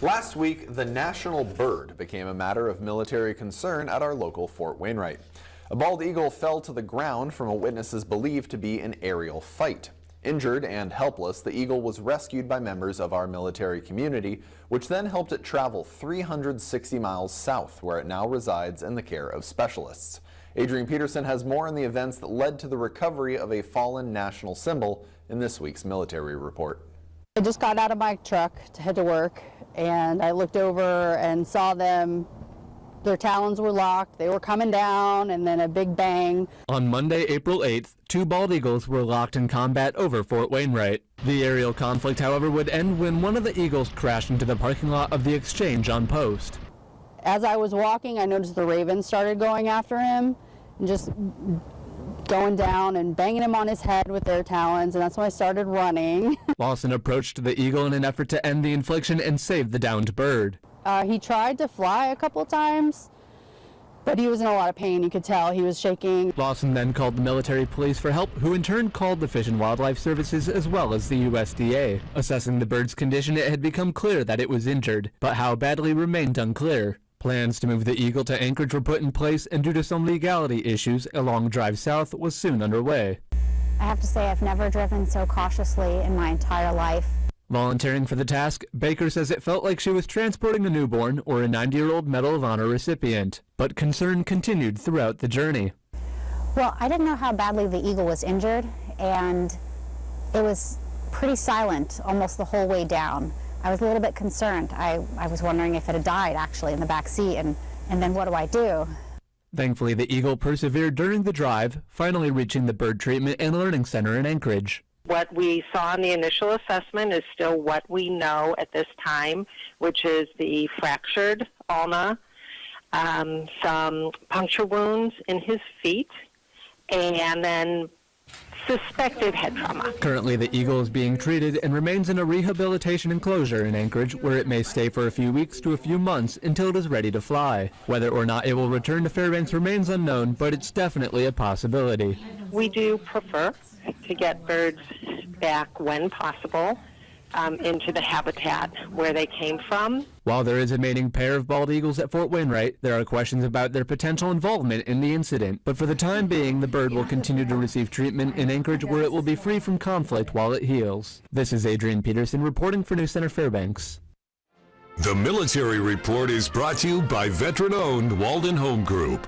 Last week, the national bird became a matter of military concern at our local Fort Wainwright. A bald eagle fell to the ground from what witnesses believed to be an aerial fight. Injured and helpless, the eagle was rescued by members of our military community, which then helped it travel 360 miles south, where it now resides in the care of specialists. Adrian Peterson has more on the events that led to the recovery of a fallen national symbol in this week's military report. I just got out of my truck to head to work, and I looked over and saw them. Their talons were locked, they were coming down, and then a big bang. On Monday, April 8th, two bald eagles were locked in combat over Fort Wainwright. The aerial conflict, however, would end when one of the eagles crashed into the parking lot of the exchange on post. As I was walking, I noticed the ravens started going after him, and just going down and banging him on his head with their talons, and that's when I started running. Lawson approached the eagle in an effort to end the infliction and save the downed bird. He tried to fly a couple times, but he was in a lot of pain. You could tell he was shaking. Lawson then called the military police for help, who in turn called the Fish and Wildlife Services as well as the USDA. Assessing the bird's condition, it had become clear that it was injured, but how badly remained unclear. Plans to move the eagle to Anchorage were put in place, and due to some legality issues, a long drive south was soon underway. I have to say I've never driven so cautiously in my entire life. Volunteering for the task, Baker says it felt like she was transporting a newborn or a 90-year-old Medal of Honor recipient, but concern continued throughout the journey. Well, I didn't know how badly the eagle was injured, and it was pretty silent almost the whole way down. I was a little bit concerned. I was wondering if it had died actually in the back seat, and then what do I do? Thankfully, the eagle persevered during the drive, finally reaching the Bird Treatment and Learning Center in Anchorage. What we saw in the initial assessment is still what we know at this time, which is the fractured ulna, some puncture wounds in his feet, and then suspected head trauma. Currently, the eagle is being treated and remains in a rehabilitation enclosure in Anchorage, where it may stay for a few weeks to a few months until it is ready to fly. Whether or not it will return to Fairbanks remains unknown, but it's definitely a possibility. We do prefer to get birds back when possible into the habitat where they came from. While there is a mating pair of bald eagles at Fort Wainwright, there are questions about their potential involvement in the incident. But for the time being, the bird will continue to receive treatment in Anchorage, where it will be free from conflict while it heals. This is Adrian Peterson reporting for News Center Fairbanks. The Military Report is brought to you by veteran-owned Walden Home Group.